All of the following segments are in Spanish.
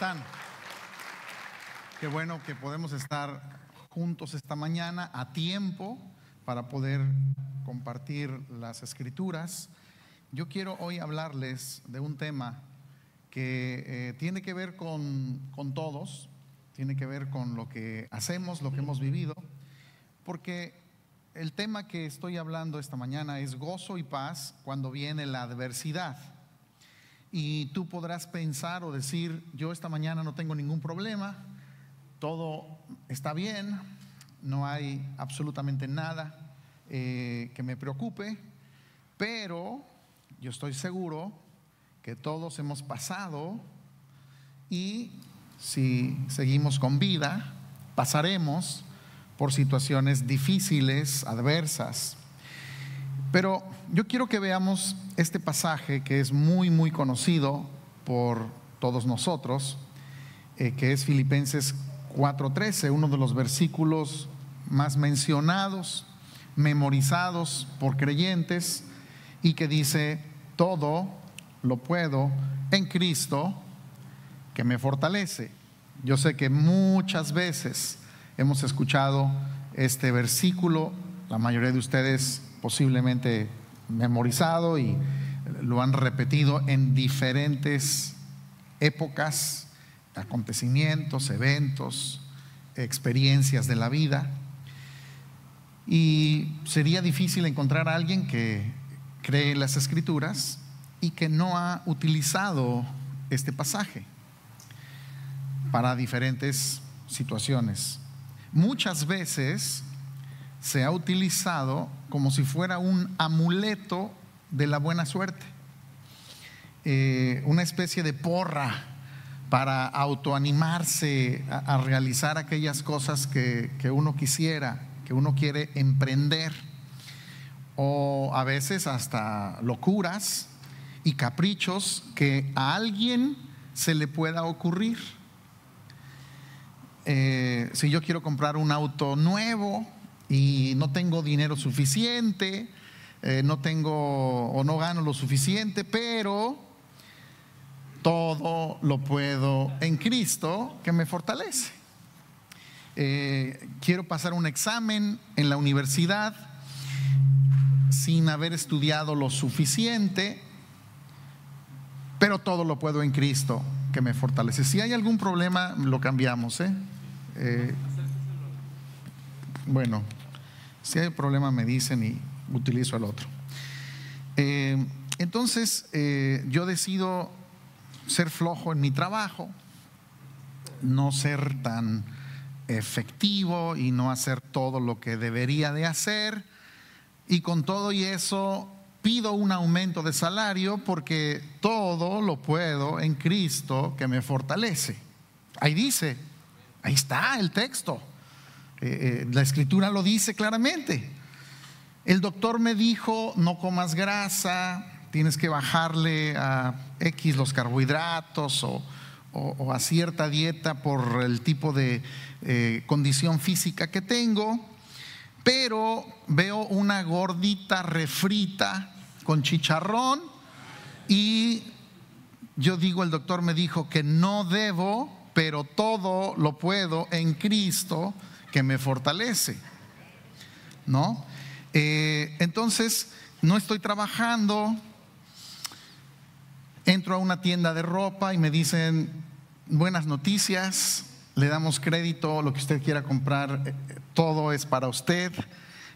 están? Qué bueno que podemos estar juntos esta mañana a tiempo para poder compartir las Escrituras. Yo quiero hoy hablarles de un tema que tiene que ver con todos, tiene que ver con lo que hacemos, lo que hemos vivido, porque el tema que estoy hablando esta mañana es gozo y paz cuando viene la adversidad. Y tú podrás pensar o decir: yo esta mañana no tengo ningún problema, todo está bien, no hay absolutamente nada que me preocupe, pero yo estoy seguro que todos hemos pasado, y si seguimos con vida, pasaremos por situaciones difíciles, adversas. Pero yo quiero que veamos este pasaje que es muy conocido por todos nosotros, que es Filipenses 4:13, uno de los versículos más mencionados, memorizados por creyentes, y que dice: todo lo puedo en Cristo que me fortalece. Yo sé que muchas veces hemos escuchado este versículo, la mayoría de ustedes posiblemente memorizado y lo han repetido en diferentes épocas, acontecimientos, eventos, experiencias de la vida. Y sería difícil encontrar a alguien que cree en las Escrituras y que no ha utilizado este pasaje para diferentes situaciones. Muchas veces se ha utilizado como si fuera un amuleto de la buena suerte, una especie de porra para autoanimarse a realizar aquellas cosas que uno quisiera, que uno quiere emprender, o a veces hasta locuras y caprichos que a alguien se le pueda ocurrir. Si yo quiero comprar un auto nuevo y no tengo dinero suficiente, no tengo o no gano lo suficiente, pero todo lo puedo en Cristo que me fortalece. Quiero pasar un examen en la universidad sin haber estudiado lo suficiente, pero todo lo puedo en Cristo que me fortalece. Si hay algún problema, lo cambiamos, bueno, si hay problema me dicen y utilizo el otro. Entonces yo decido ser flojo en mi trabajo, no ser tan efectivo y no hacer todo lo que debería de hacer, y con todo y eso pido un aumento de salario porque todo lo puedo en Cristo que me fortalece. Ahí dice, ahí está el texto. La Escritura lo dice claramente. El doctor me dijo: no comas grasa, tienes que bajarle a X los carbohidratos o a cierta dieta por el tipo de condición física que tengo. Pero veo una gordita refrita con chicharrón y yo digo: el doctor me dijo que no debo, pero todo lo puedo en Cristo que me fortalece, ¿no? Entonces no estoy trabajando, entro a una tienda de ropa y me dicen: buenas noticias, le damos crédito, lo que usted quiera comprar, todo es para usted,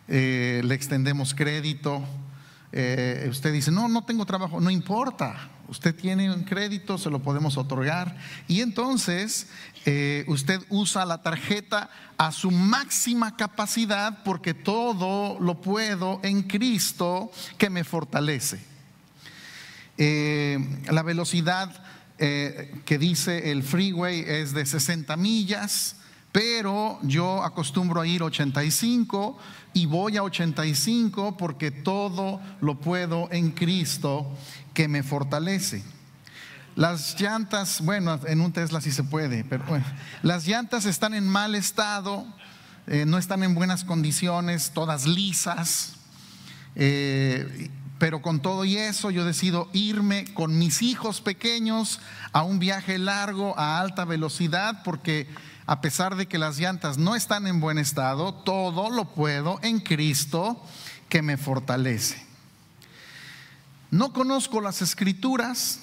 le extendemos crédito. Usted dice: no tengo trabajo, no importa, usted tiene un crédito, se lo podemos otorgar. Y entonces usted usa la tarjeta a su máxima capacidad porque todo lo puedo en Cristo que me fortalece. La velocidad que dice el freeway es de 60 millas, pero yo acostumbro a ir 85 y voy a 85 porque todo lo puedo en Cristo que me fortalece. Las llantas, bueno, en un Tesla sí se puede, pero bueno, las llantas están en mal estado, no están en buenas condiciones, todas lisas, pero con todo y eso yo decido irme con mis hijos pequeños a un viaje largo a alta velocidad, porque a pesar de que las llantas no están en buen estado, todo lo puedo en Cristo que me fortalece. No conozco las escrituras,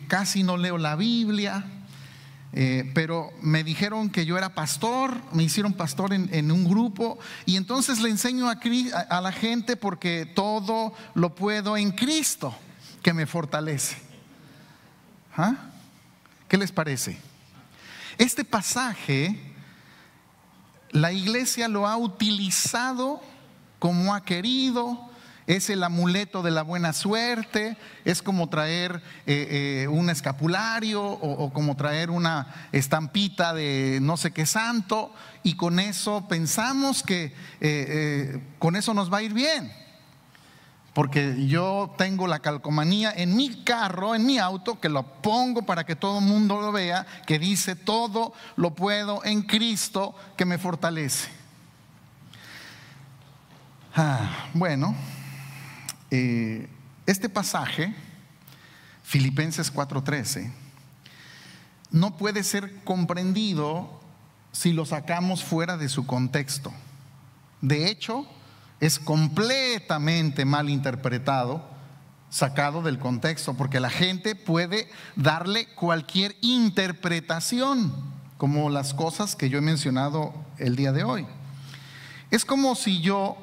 casi no leo la Biblia, pero me dijeron que yo era pastor, me hicieron pastor en un grupo, y entonces le enseño a la gente porque todo lo puedo en Cristo que me fortalece. ¿Ah? ¿Qué les parece? Este pasaje la iglesia lo ha utilizado como ha querido. Es el amuleto de la buena suerte, es como traer un escapulario o como traer una estampita de no sé qué santo, y con eso pensamos que con eso nos va a ir bien. Porque yo tengo la calcomanía en mi carro, en mi auto, que lo pongo para que todo el mundo lo vea, que dice: todo lo puedo en Cristo que me fortalece. Bueno, este pasaje, Filipenses 4:13, no puede ser comprendido si lo sacamos fuera de su contexto. De hecho, es completamente mal interpretado, sacado del contexto, porque la gente puede darle cualquier interpretación, como las cosas que yo he mencionado el día de hoy. Es como si yo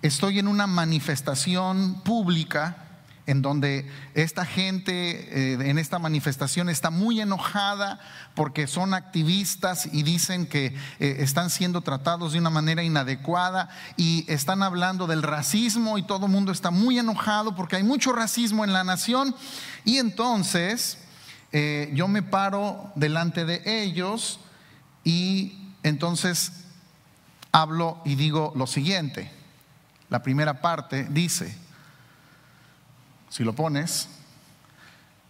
estoy en una manifestación pública en donde esta gente en esta manifestación está muy enojada porque son activistas y dicen que están siendo tratados de una manera inadecuada, y están hablando del racismo, y todo el mundo está muy enojado porque hay mucho racismo en la nación. Y entonces yo me paro delante de ellos y entonces hablo y digo lo siguiente. La primera parte dice, si lo pones,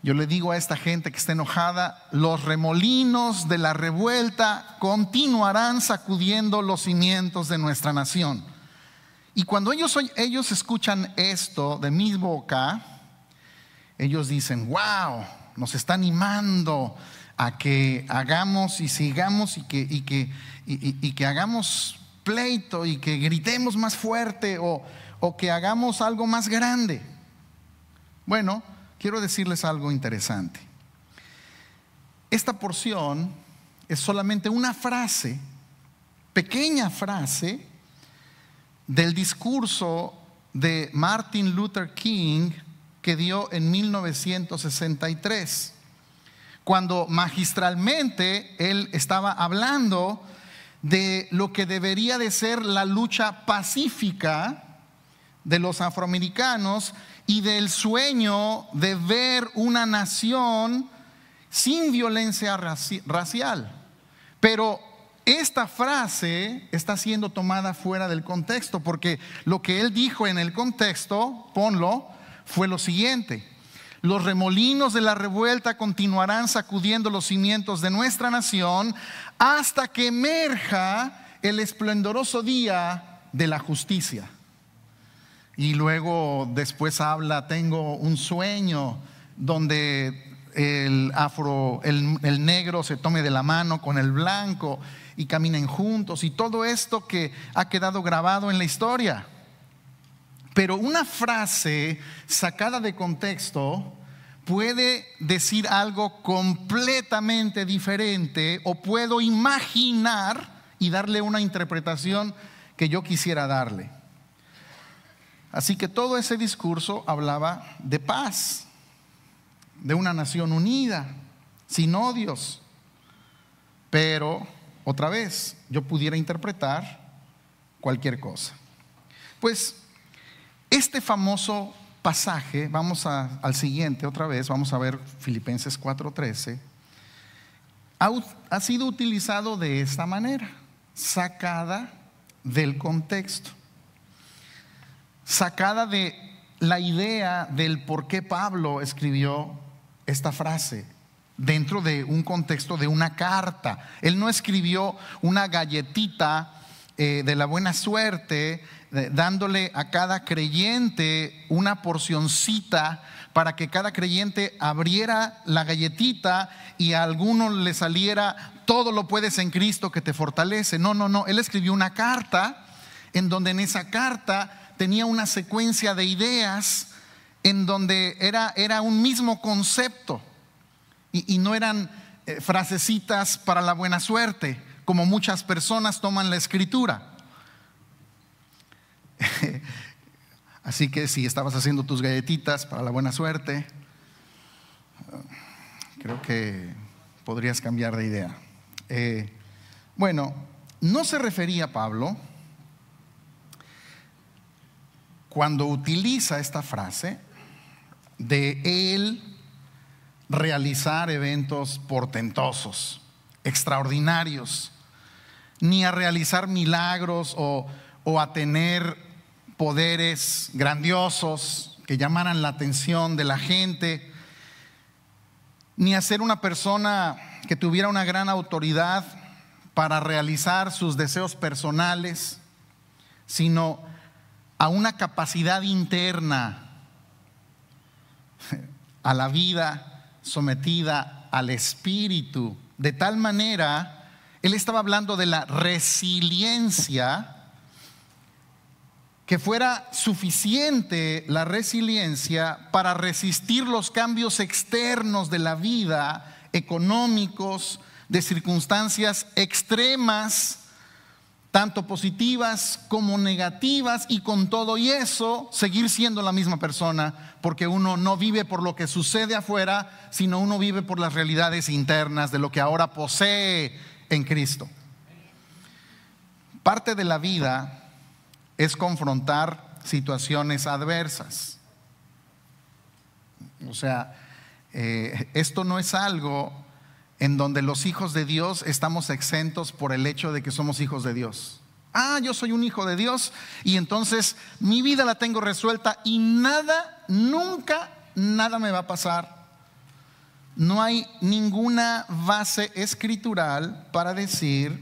yo le digo a esta gente que está enojada: los remolinos de la revuelta continuarán sacudiendo los cimientos de nuestra nación. Y cuando ellos escuchan esto de mi boca, ellos dicen: wow, nos está animando a que hagamos y sigamos y que hagamos pleito y que gritemos más fuerte o que hagamos algo más grande. Bueno, quiero decirles algo interesante. Esta porción es solamente una frase, pequeña frase, del discurso de Martin Luther King que dio en 1963, cuando magistralmente él estaba hablando de lo que debería de ser la lucha pacífica de los afroamericanos y del sueño de ver una nación sin violencia racial. Pero esta frase está siendo tomada fuera del contexto, porque lo que él dijo en el contexto, ponlo, fue lo siguiente: los remolinos de la revuelta continuarán sacudiendo los cimientos de nuestra nación hasta que emerja el esplendoroso día de la justicia. Y luego después habla: tengo un sueño donde el negro se tome de la mano con el blanco y caminen juntos, y todo esto que ha quedado grabado en la historia. Pero una frase sacada de contexto puede decir algo completamente diferente, o puedo imaginar y darle una interpretación que yo quisiera darle. Así que todo ese discurso hablaba de paz, de una nación unida, sin odios. Pero, otra vez, yo pudiera interpretar cualquier cosa. Pues este famoso pasaje, vamos al siguiente otra vez, vamos a ver Filipenses 4:13, ha sido utilizado de esta manera, sacada del contexto, sacada de la idea del por qué Pablo escribió esta frase dentro de un contexto de una carta. Él no escribió una galletita de la buena suerte, dándole a cada creyente una porcioncita para que cada creyente abriera la galletita y a alguno le saliera: todo lo puedes en Cristo que te fortalece. No, él escribió una carta en donde en esa carta tenía una secuencia de ideas en donde era un mismo concepto y no eran frasecitas para la buena suerte, como muchas personas toman la escritura. Así que si estabas haciendo tus galletitas para la buena suerte, creo que podrías cambiar de idea. Bueno, no se refería Pablo, cuando utiliza esta frase, de él realizar eventos portentosos, extraordinarios, ni a realizar milagros o a tener poderes grandiosos que llamaran la atención de la gente, ni a ser una persona que tuviera una gran autoridad para realizar sus deseos personales, sino a una capacidad interna, a la vida sometida al Espíritu. De tal manera, él estaba hablando de la resiliencia, que fuera suficiente la resiliencia para resistir los cambios externos de la vida, económicos, de circunstancias extremas, tanto positivas como negativas, y con todo y eso seguir siendo la misma persona, porque uno no vive por lo que sucede afuera, sino uno vive por las realidades internas de lo que ahora posee en Cristo. Parte de la vida es confrontar situaciones adversas. O sea, esto no es algo en donde los hijos de Dios estamos exentos por el hecho de que somos hijos de Dios. Yo soy un hijo de Dios y entonces mi vida la tengo resuelta y nada, nunca, nada me va a pasar. No hay ninguna base escritural para decir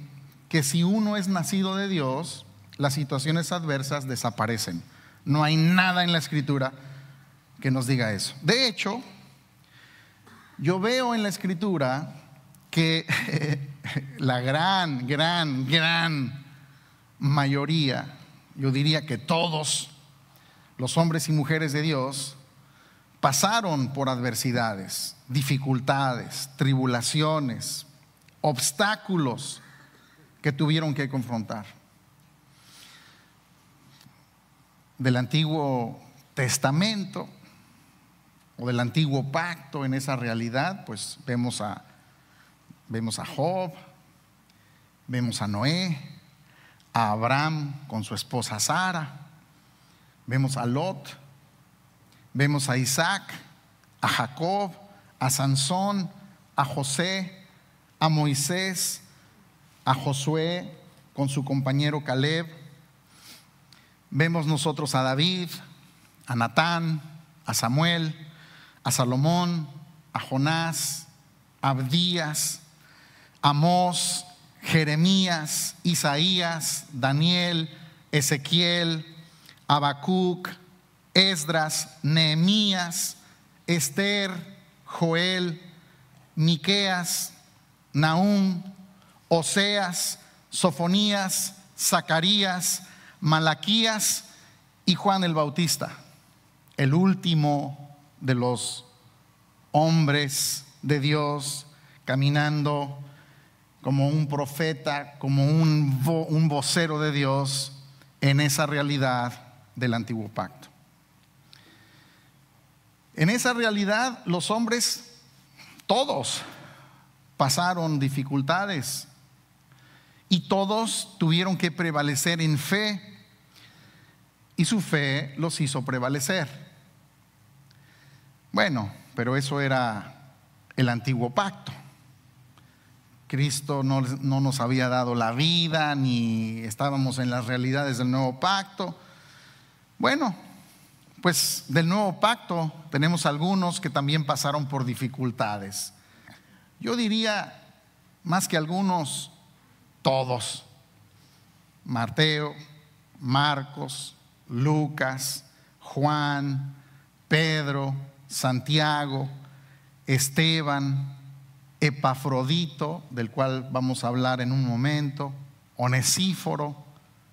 que si uno es nacido de Dios, las situaciones adversas desaparecen. No hay nada en la escritura que nos diga eso. De hecho, yo veo en la escritura que la gran mayoría, yo diría que todos los hombres y mujeres de Dios pasaron por adversidades, dificultades, tribulaciones, obstáculos que tuvieron que confrontar. Del Antiguo Testamento o del Antiguo Pacto, en esa realidad, pues vemos a Job, vemos a Noé, a Abraham con su esposa Sara, vemos a Lot, vemos a Isaac, a Jacob, a Sansón, a José, a Moisés, a Josué con su compañero Caleb. Vemos nosotros a David, a Natán, a Samuel, a Salomón, a Jonás, a Abdías, Amós, Jeremías, Isaías, Daniel, Ezequiel, Habacuc, Esdras, Nehemías, Esther, Joel, Miqueas, Nahum, Oseas, Sofonías, Zacarías, Malaquías y Juan el Bautista, el último de los hombres de Dios, caminando como un profeta, como un vocero de Dios en esa realidad del Antiguo Pacto. En esa realidad los hombres, todos, pasaron dificultades y todos tuvieron que prevalecer en fe, y su fe los hizo prevalecer. Bueno, pero eso era el Antiguo Pacto. Cristo no nos había dado la vida, ni estábamos en las realidades del Nuevo Pacto. Bueno, pues del Nuevo Pacto tenemos algunos que también pasaron por dificultades. Yo diría, más que algunos, todos. Mateo, Marcos, Lucas, Juan, Pedro, Santiago, Esteban, Epafrodito, del cual vamos a hablar en un momento, Onesíforo,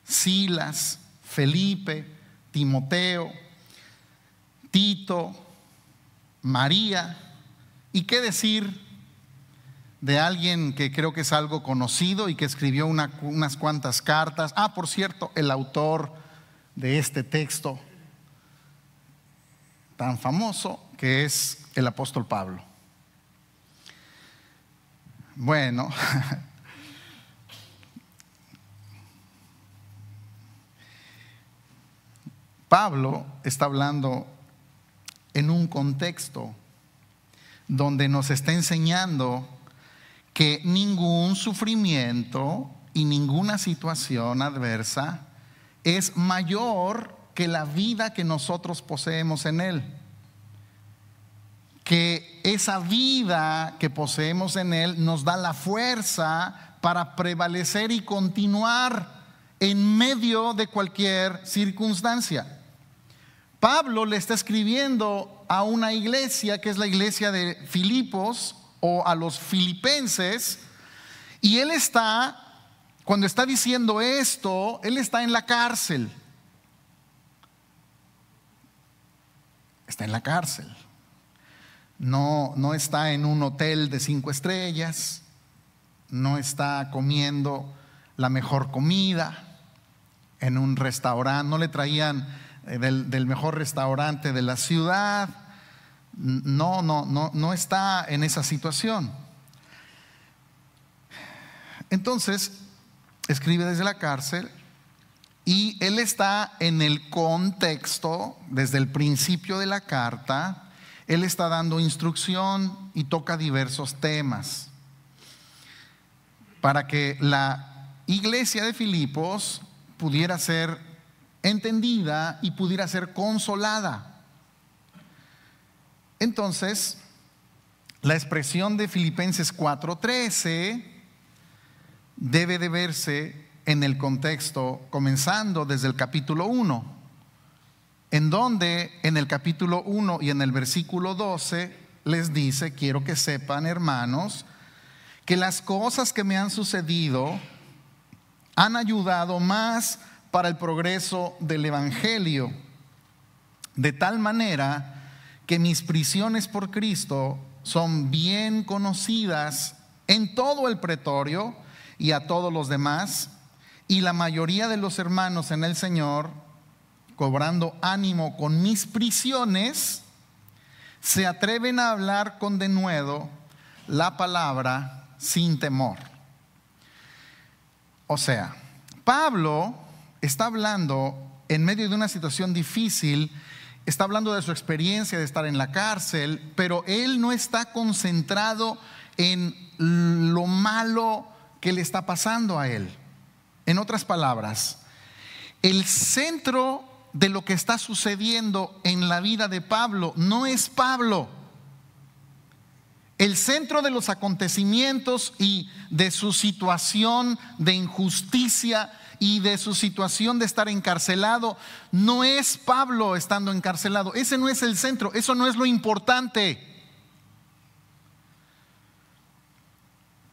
Silas, Felipe, Timoteo, Tito, María. ¿Y qué decir de alguien que creo que es algo conocido y que escribió unas cuantas cartas? Por cierto, el autor de este texto tan famoso, que es el apóstol Pablo. Bueno, Pablo está hablando en un contexto donde nos está enseñando que ningún sufrimiento y ninguna situación adversa es mayor que la vida que nosotros poseemos en Él. Que esa vida que poseemos en Él nos da la fuerza para prevalecer y continuar en medio de cualquier circunstancia. Pablo le está escribiendo a una iglesia que es la iglesia de Filipos o a los filipenses, y él está, cuando está diciendo esto, él está en la cárcel. Está en la cárcel. No está en un hotel de 5 estrellas, no está comiendo la mejor comida en un restaurante, no le traían del mejor restaurante de la ciudad. No está en esa situación. Entonces escribe desde la cárcel, y él está en el contexto desde el principio de la carta. Él está dando instrucción y toca diversos temas para que la iglesia de Filipos pudiera ser entendida y pudiera ser consolada. Entonces, la expresión de Filipenses 4:13 debe de verse en el contexto, comenzando desde el capítulo 1, en donde en el capítulo 1 y en el versículo 12 les dice: quiero que sepan, hermanos, que las cosas que me han sucedido han ayudado más para el progreso del evangelio, de tal manera que mis prisiones por Cristo son bien conocidas en todo el pretorio y a todos los demás, y la mayoría de los hermanos en el Señor, cobrando ánimo con mis prisiones, se atreven a hablar con denuedo la palabra sin temor. O sea, Pablo está hablando en medio de una situación difícil, está hablando de su experiencia de estar en la cárcel, pero él no está concentrado en lo malo que le está pasando a él. En otras palabras, el centro de lo que está sucediendo en la vida de Pablo no es Pablo. El centro de los acontecimientos y de su situación de injusticia y de su situación de estar encarcelado no es Pablo estando encarcelado. Ese no es el centro, eso no es lo importante.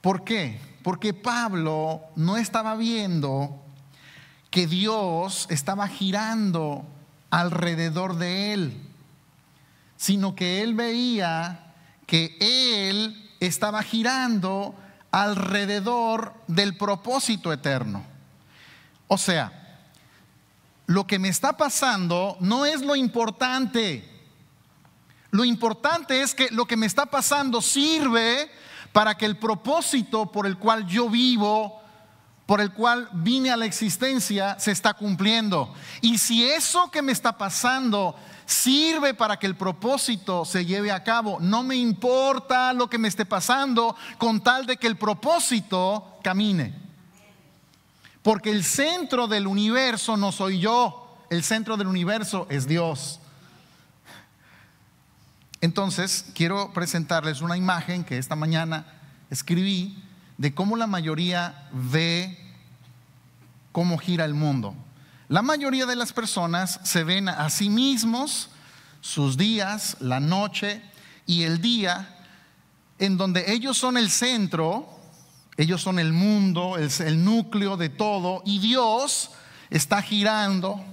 ¿Por qué? Porque Pablo no estaba viendo que Dios estaba girando alrededor de él, sino que él veía que él estaba girando alrededor del propósito eterno. O sea, lo que me está pasando no es lo importante. Lo importante es que lo que me está pasando sirve para que el propósito por el cual yo vivo, por el cual vine a la existencia, se está cumpliendo. Y si eso que me está pasando sirve para que el propósito se lleve a cabo, no me importa lo que me esté pasando, con tal de que el propósito camine. Porque el centro del universo no soy yo, el centro del universo es Dios. Entonces, quiero presentarles una imagen que esta mañana escribí de cómo la mayoría ve cómo gira el mundo. La mayoría de las personas se ven a sí mismos, sus días, la noche y el día, en donde ellos son el centro, ellos son el mundo, es el núcleo de todo, y Dios está girando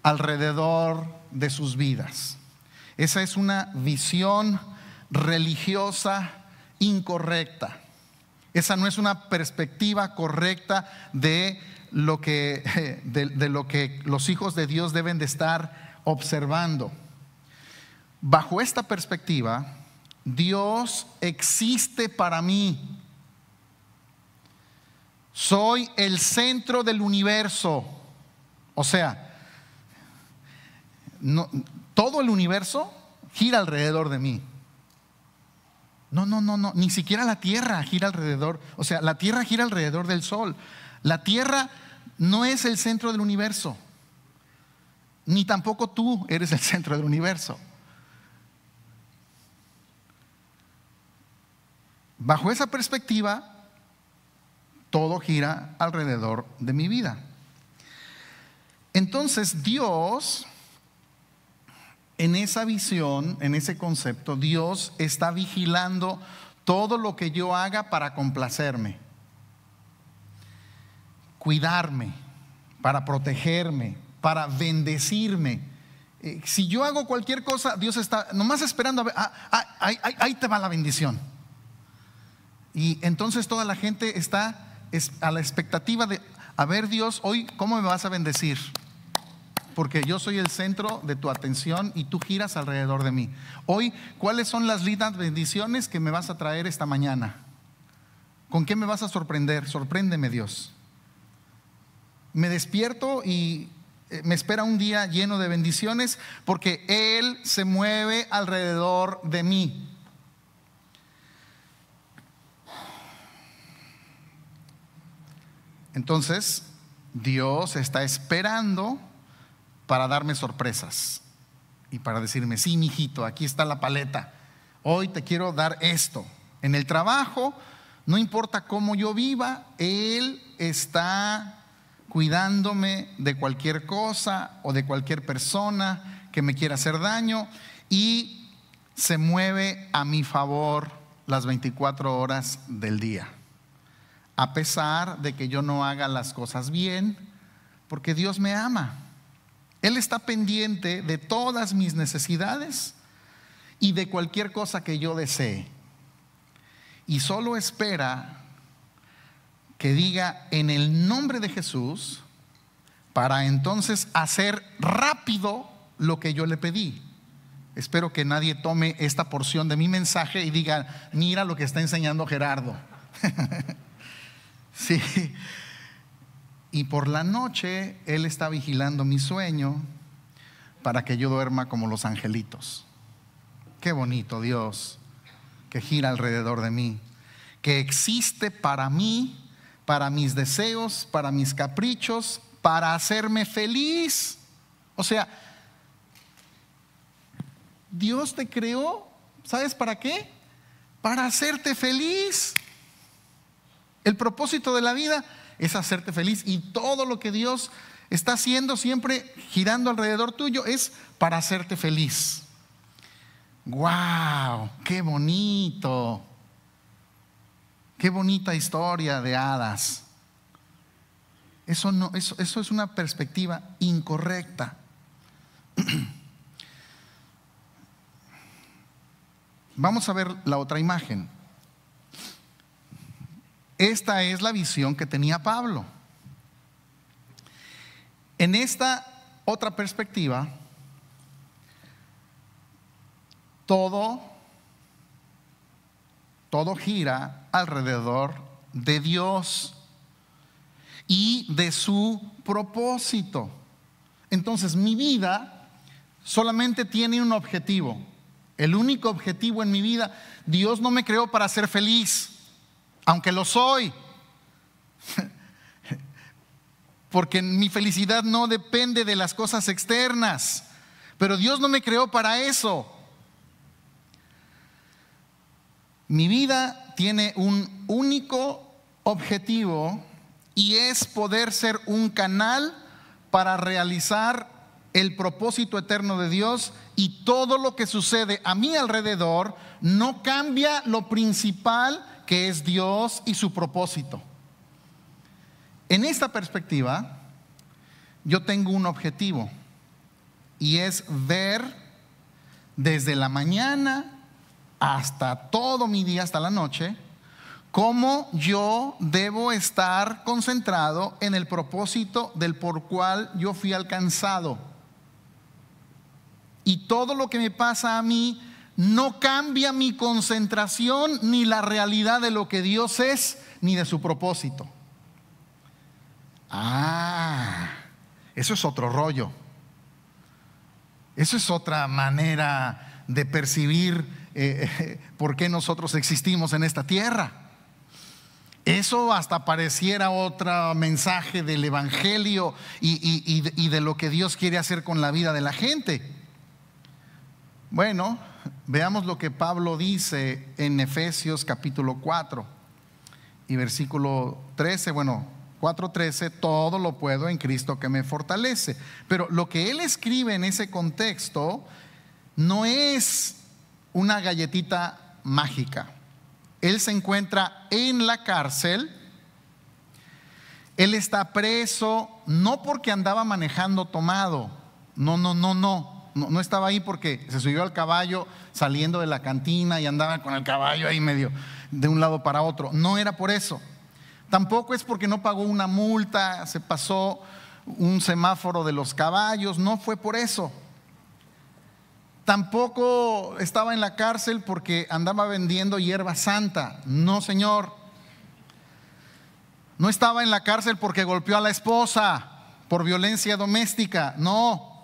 alrededor de sus vidas. Esa es una visión religiosa incorrecta. Esa no es una perspectiva correcta de lo que los hijos de Dios deben de estar observando. Bajo esta perspectiva, Dios existe para mí. Soy el centro del universo. O sea, todo el universo gira alrededor de mí. No, ni siquiera la Tierra gira alrededor. O sea, la Tierra gira alrededor del Sol. La Tierra no es el centro del universo, ni tampoco tú eres el centro del universo. Bajo esa perspectiva, todo gira alrededor de mi vida. Entonces Dios, en esa visión, en ese concepto, Dios está vigilando todo lo que yo haga para complacerme, cuidarme, para protegerme, para bendecirme. Si yo hago cualquier cosa, Dios está nomás esperando a ver, ahí te va la bendición. Y entonces toda la gente está a la expectativa de, a ver Dios, hoy ¿cómo me vas a bendecir? Porque yo soy el centro de tu atención y tú giras alrededor de mí. Hoy, ¿cuáles son las lindas bendiciones que me vas a traer esta mañana? ¿Con qué me vas a sorprender? Sorpréndeme, Dios. Me despierto y me espera un día lleno de bendiciones porque Él se mueve alrededor de mí. Entonces, Dios está esperando para darme sorpresas y para decirme, sí, mijito, aquí está la paleta. Hoy te quiero dar esto. En el trabajo, no importa cómo yo viva, Él está cuidándome de cualquier cosa o de cualquier persona que me quiera hacer daño y se mueve a mi favor las 24 horas del día. A pesar de que yo no haga las cosas bien, porque Dios me ama. Él está pendiente de todas mis necesidades y de cualquier cosa que yo desee. Y solo espera que diga en el nombre de Jesús para entonces hacer rápido lo que yo le pedí. Espero que nadie tome esta porción de mi mensaje y diga, mira lo que está enseñando Gerardo. Sí. Y por la noche Él está vigilando mi sueño para que yo duerma como los angelitos. Qué bonito Dios que gira alrededor de mí, que existe para mí, para mis deseos, para mis caprichos, para hacerme feliz. O sea, Dios te creó, ¿sabes para qué? Para hacerte feliz. El propósito de la vida es hacerte feliz y todo lo que Dios está haciendo siempre girando alrededor tuyo es para hacerte feliz. ¡Wow! ¡Qué bonito! ¡Qué bonita historia de hadas! Eso es una perspectiva incorrecta. Vamos a ver la otra imagen. Esta es la visión que tenía Pablo. En esta otra perspectiva, todo gira alrededor de Dios y de su propósito. Entonces, mi vida solamente tiene un objetivo. El único objetivo en mi vida, Dios no me creó para ser feliz, aunque lo soy. Porque mi felicidad no depende de las cosas externas. Pero Dios no me creó para eso. Mi vida tiene un único objetivo y es poder ser un canal para realizar el propósito eterno de Dios, y todo lo que sucede a mi alrededor no cambia lo principal, que es Dios y su propósito. En esta perspectiva, yo tengo un objetivo, y es ver desde la mañana hasta todo mi día, hasta la noche, cómo yo debo estar concentrado en el propósito del por cual yo fui alcanzado. Y todo lo que me pasa a mí no cambia mi concentración ni la realidad de lo que Dios es, ni de su propósito. Eso es otro rollo. Eso es otra manera de percibir por qué nosotros existimos en esta tierra. Eso hasta pareciera otro mensaje del evangelio y de lo que Dios quiere hacer con la vida de la gente. Bueno, veamos lo que Pablo dice en Efesios capítulo 4 y versículo 13. 4:13, todo lo puedo en Cristo que me fortalece. Pero lo que él escribe en ese contexto no es una galletita mágica. Él se encuentra en la cárcel. Él está preso no porque andaba manejando tomado. No estaba ahí porque se subió al caballo saliendo de la cantina y andaba con el caballo ahí medio de un lado para otro. No era por eso. Tampoco es porque no pagó una multa, se pasó un semáforo de los caballos. No fue por eso. Tampoco estaba en la cárcel porque andaba vendiendo hierba santa. No, señor. No estaba en la cárcel porque golpeó a la esposa por violencia doméstica. No.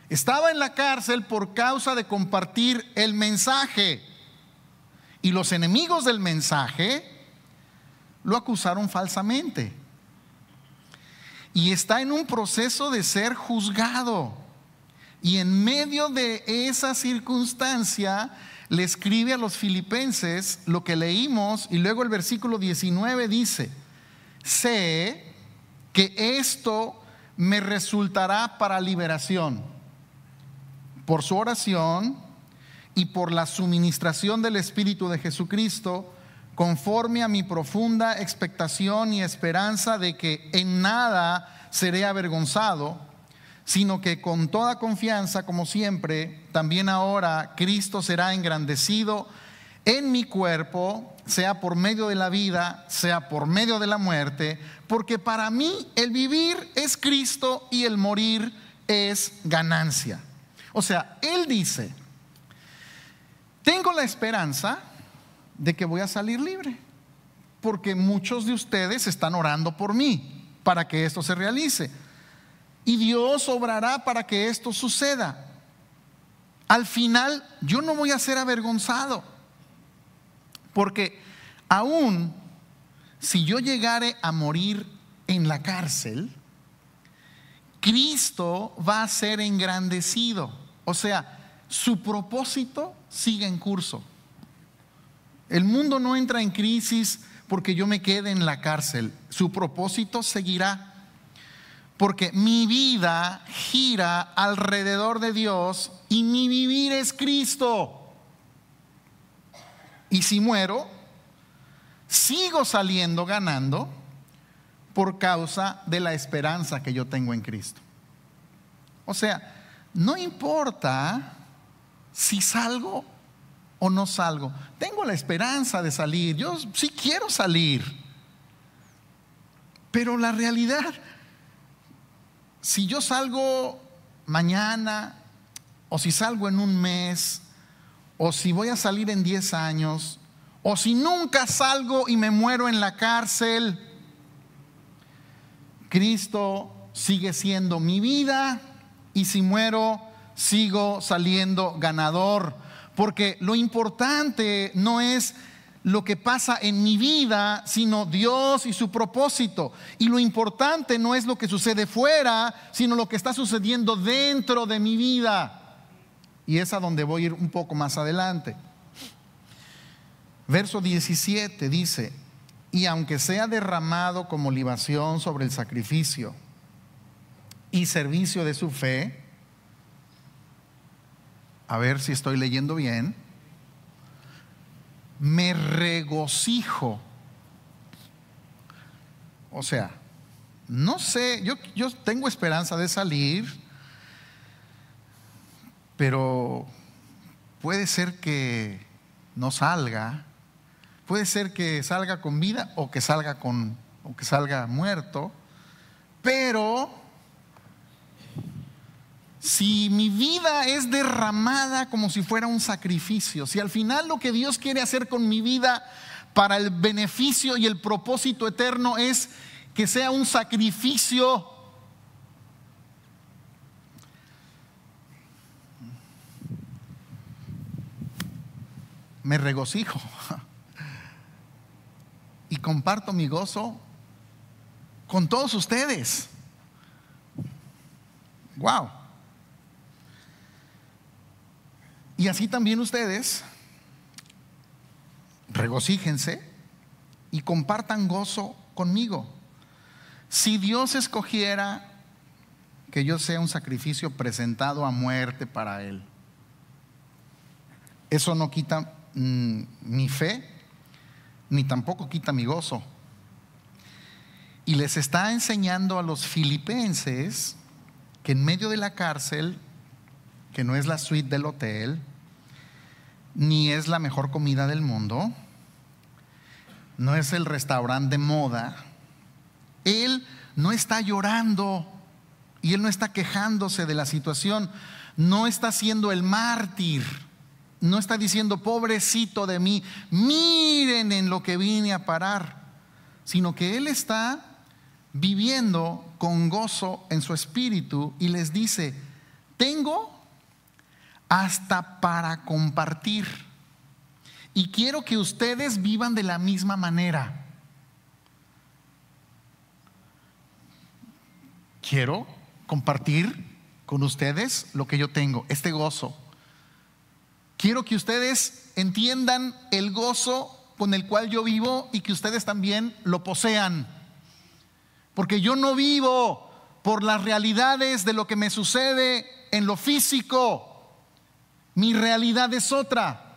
Estaba en la cárcel por causa de compartir el mensaje. Y los enemigos del mensaje lo acusaron falsamente. Y está en un proceso de ser juzgado. Y en medio de esa circunstancia le escribe a los filipenses lo que leímos, y luego el versículo 19 dice: sé que esto me resultará para liberación por su oración y por la suministración del Espíritu de Jesucristo, conforme a mi profunda expectación y esperanza de que en nada seré avergonzado, sino que con toda confianza, como siempre, también ahora Cristo será engrandecido en mi cuerpo, sea por medio de la vida, sea por medio de la muerte, porque para mí el vivir es Cristo y el morir es ganancia. O sea, él dice: tengo la esperanza de que voy a salir libre, porque muchos de ustedes están orando por mí para que esto se realice, y Dios obrará para que esto suceda. Al final yo no voy a ser avergonzado, porque aún si yo llegare a morir en la cárcel, Cristo va a ser engrandecido. O sea, su propósito sigue en curso. El mundo no entra en crisis porque yo me quede en la cárcel. Su propósito seguirá, porque mi vida gira alrededor de Dios y mi vivir es Cristo. Y si muero, sigo saliendo ganando por causa de la esperanza que yo tengo en Cristo. O sea, no importa si salgo o no salgo, tengo la esperanza de salir. Yo sí quiero salir, pero la realidad, si yo salgo mañana, o si salgo en un mes, o si voy a salir en 10 años, o si nunca salgo y me muero en la cárcel, Cristo sigue siendo mi vida, y si muero sigo saliendo ganador, porque lo importante no es lo que pasa en mi vida, sino Dios y su propósito. Y lo importante no es lo que sucede fuera, sino lo que está sucediendo dentro de mi vida. Y es a donde voy a ir un poco más adelante. Verso 17 dice: y aunque sea derramado como libación sobre el sacrificio y servicio de su fe, a ver si estoy leyendo bien, me regocijo. O sea, no sé, yo tengo esperanza de salir, pero puede ser que no salga, puede ser que salga con vida o que salga muerto, pero si mi vida es derramada como si fuera un sacrificio, si al final lo que Dios quiere hacer con mi vida para el beneficio y el propósito eterno es que sea un sacrificio, me regocijo y comparto mi gozo con todos ustedes. Wow. Y así también ustedes regocíjense y compartan gozo conmigo. Si Dios escogiera que yo sea un sacrificio presentado a muerte para Él, eso no quita mi fe, ni tampoco quita mi gozo. Y les está enseñando a los filipenses que en medio de la cárcel, que no es la suite del hotel, ni es la mejor comida del mundo, no es el restaurante de moda, él no está llorando y él no está quejándose de la situación, no está siendo el mártir, no está diciendo pobrecito de mí, miren en lo que vine a parar, sino que él está viviendo con gozo en su espíritu y les dice: tengo hasta para compartir y quiero que ustedes vivan de la misma manera. Quiero compartir con ustedes lo que yo tengo, este gozo. Quiero que ustedes entiendan el gozo con el cual yo vivo y que ustedes también lo posean. Porque yo no vivo por las realidades de lo que me sucede en lo físico. Mi realidad es otra.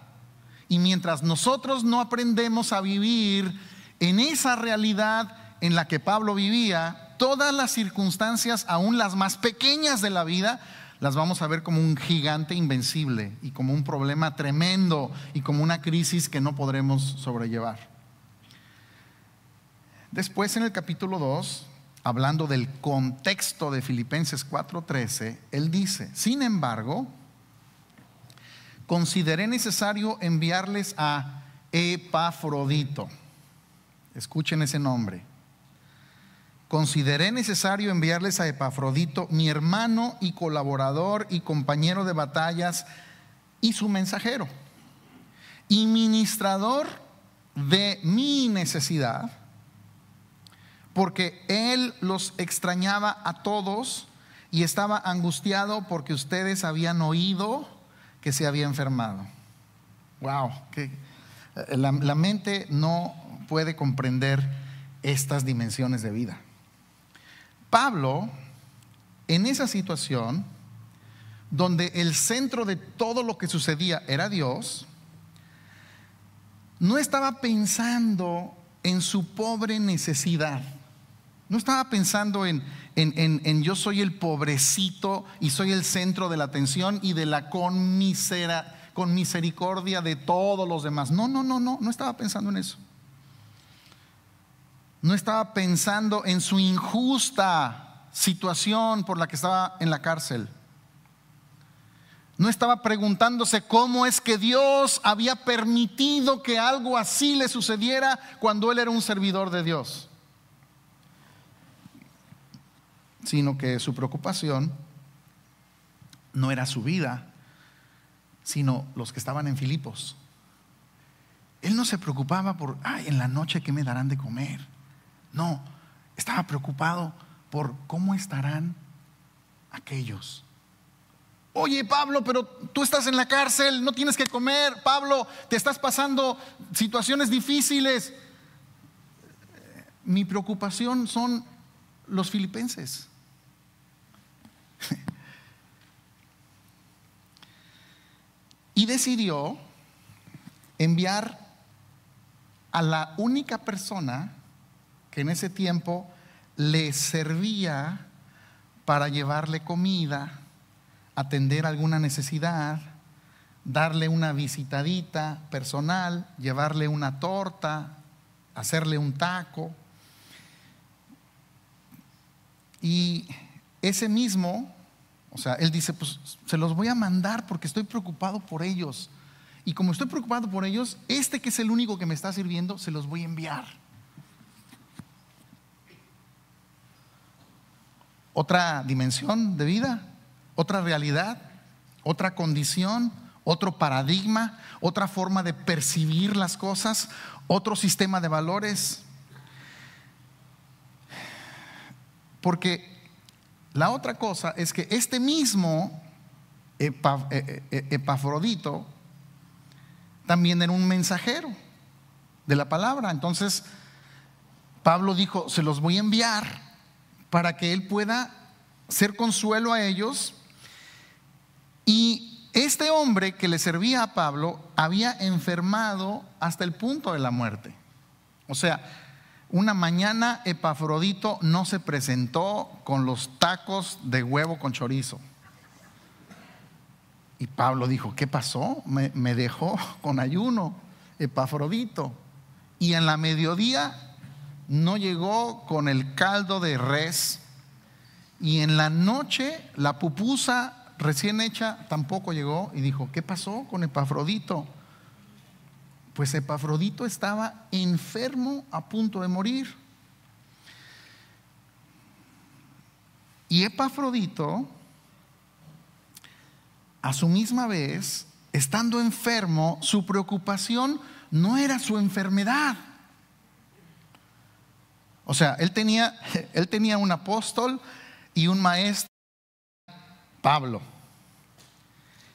Y mientras nosotros no aprendemos a vivir en esa realidad en la que Pablo vivía, todas las circunstancias, aún las más pequeñas de la vida, las vamos a ver como un gigante invencible y como un problema tremendo y como una crisis que no podremos sobrellevar. Después, en el capítulo 2, hablando del contexto de Filipenses 4:13, él dice: sin embargo, consideré necesario enviarles a Epafrodito. Escuchen ese nombre. Consideré necesario enviarles a Epafrodito, mi hermano y colaborador y compañero de batallas y su mensajero y ministrador de mi necesidad, porque él los extrañaba a todos y estaba angustiado porque ustedes habían oído que se había enfermado. Wow, que la mente no puede comprender estas dimensiones de vida. Pablo, en esa situación donde el centro de todo lo que sucedía era Dios, no estaba pensando en su pobre necesidad. No estaba pensando en yo soy el pobrecito y soy el centro de la atención y de la misericordia de todos los demás. No estaba pensando en eso. No estaba pensando en su injusta situación por la que estaba en la cárcel. No estaba preguntándose cómo es que Dios había permitido que algo así le sucediera cuando él era un servidor de Dios, sino que su preocupación no era su vida, sino los que estaban en Filipos. Él no se preocupaba por en la noche qué me darán de comer. No, estaba preocupado por cómo estarán aquellos. Oye, Pablo, pero tú estás en la cárcel, no tienes que comer. Pablo, te estás pasando situaciones difíciles. mi preocupación son los filipenses. Y decidió enviar a la única persona que en ese tiempo le servía para llevarle comida, atender alguna necesidad, darle una visitadita personal, llevarle una torta, hacerle un taco. Y ese mismo, o sea, él dice, pues se los voy a mandar porque estoy preocupado por ellos. Y como estoy preocupado por ellos, este que es el único que me está sirviendo, se los voy a enviar. Otra dimensión de vida, otra realidad, otra condición, otro paradigma, otra forma de percibir las cosas, otro sistema de valores. Porque la otra cosa es que este mismo Epafrodito también era un mensajero de la palabra. Entonces Pablo dijo, se los voy a enviar para que él pueda ser consuelo a ellos. Y este hombre que le servía a Pablo había enfermado hasta el punto de la muerte. O sea, una mañana Epafrodito no se presentó con los tacos de huevo con chorizo. Y Pablo dijo, ¿qué pasó? Me dejó con ayuno Epafrodito. Y en la mediodía no llegó con el caldo de res. Y en la noche la pupusa recién hecha tampoco llegó. Y dijo, ¿qué pasó con Epafrodito? Pues Epafrodito estaba enfermo a punto de morir. Y Epafrodito, a su misma vez, estando enfermo, su preocupación no era su enfermedad. O sea, él tenía un apóstol y un maestro, Pablo.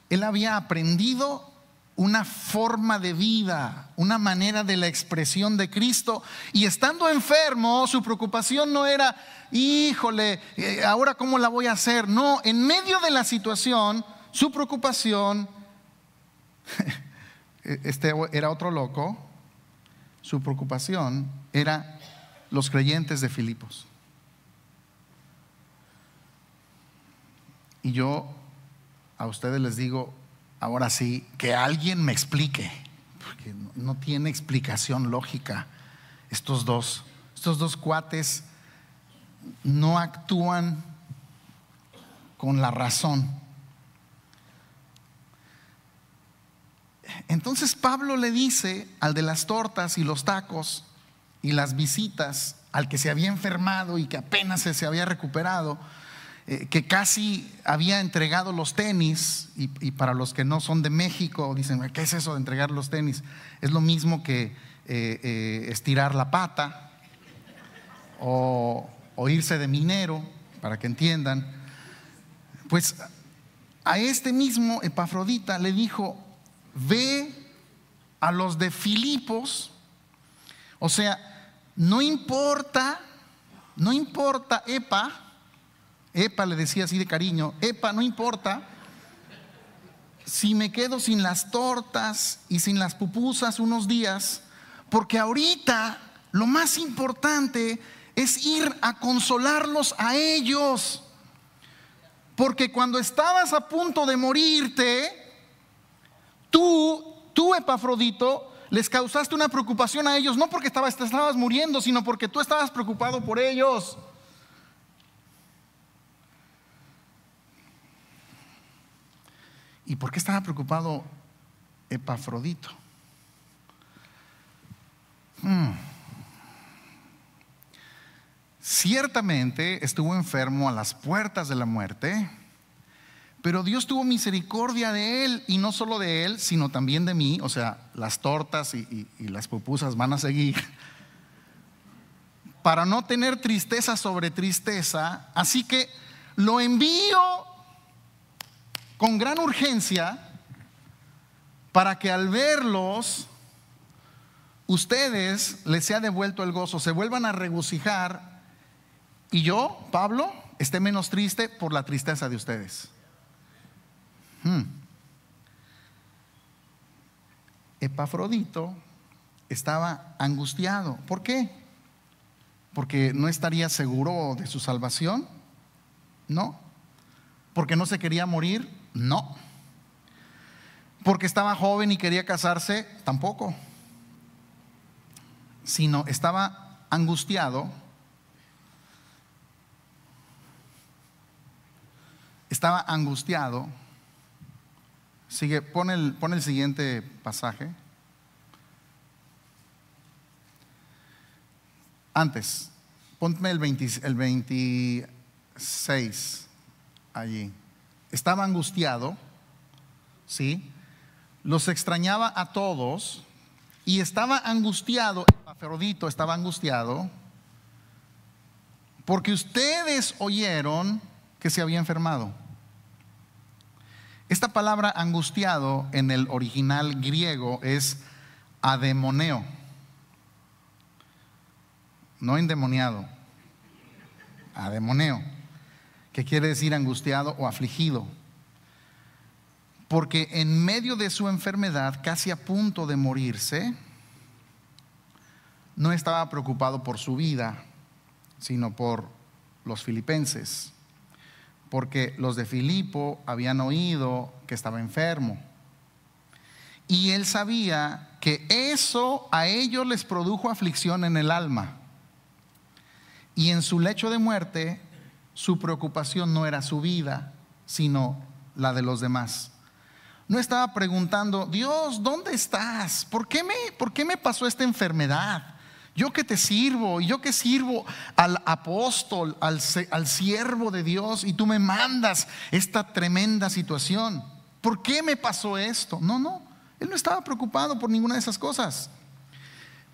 Él había aprendido una forma de vida, una manera de la expresión de Cristo, y estando enfermo, su preocupación no era, híjole, ahora cómo la voy a hacer. No, en medio de la situación, su preocupación, era otro loco, su preocupación era los creyentes de Filipos. Y yo a ustedes les digo, ahora sí, que alguien me explique, porque no tiene explicación lógica. Estos dos cuates no actúan con la razón. Entonces Pablo le dice al de las tortas y los tacos y las visitas, al que se había enfermado y que apenas se había recuperado, que casi había entregado los tenis, y para los que no son de México dicen, ¿qué es eso de entregar los tenis? Es lo mismo que estirar la pata o irse de minero, para que entiendan. Pues a este mismo Epafrodita le dijo, ve a los de Filipos. O sea, no importa, Epa le decía así de cariño, Epa, no importa si me quedo sin las tortas y sin las pupusas unos días, porque ahorita lo más importante es ir a consolarlos a ellos. Porque cuando estabas a punto de morirte, tú Epafrodito, les causaste una preocupación a ellos, no porque te estabas muriendo, sino porque tú estabas preocupado por ellos. ¿Y por qué estaba preocupado Epafrodito? Ciertamente estuvo enfermo a las puertas de la muerte, pero Dios tuvo misericordia de él, y no solo de él, sino también de mí. O sea, las tortas y las pupusas van a seguir, para no tener tristeza sobre tristeza. Así que lo envío con gran urgencia, para que al verlos ustedes les sea devuelto el gozo, se vuelvan a regocijar, y yo, Pablo, esté menos triste por la tristeza de ustedes. Epafrodito estaba angustiado. ¿Por qué? ¿Porque no estaría seguro de su salvación? No. ¿Porque no se quería morir? No. ¿Porque estaba joven y quería casarse? Tampoco. Sino estaba angustiado. Estaba angustiado. Sigue, pon el siguiente pasaje. Antes, ponme el 26 allí. Estaba angustiado, ¿sí? Los extrañaba a todos y estaba angustiado. Epafrodito estaba angustiado porque ustedes oyeron que se había enfermado. Esta palabra angustiado en el original griego es ademoneo, no endemoniado, ademoneo, que quiere decir angustiado o afligido, porque en medio de su enfermedad, casi a punto de morirse, no estaba preocupado por su vida, sino por los filipenses, porque los de Filipo habían oído que estaba enfermo, y él sabía que eso a ellos les produjo aflicción en el alma, y en su lecho de muerte su preocupación no era su vida, sino la de los demás. No estaba preguntando: Dios, ¿dónde estás? ¿Por qué me pasó esta enfermedad? Yo que te sirvo, y yo que sirvo al apóstol, al siervo de Dios, y tú me mandas esta tremenda situación. ¿Por qué me pasó esto? No, él no estaba preocupado por ninguna de esas cosas,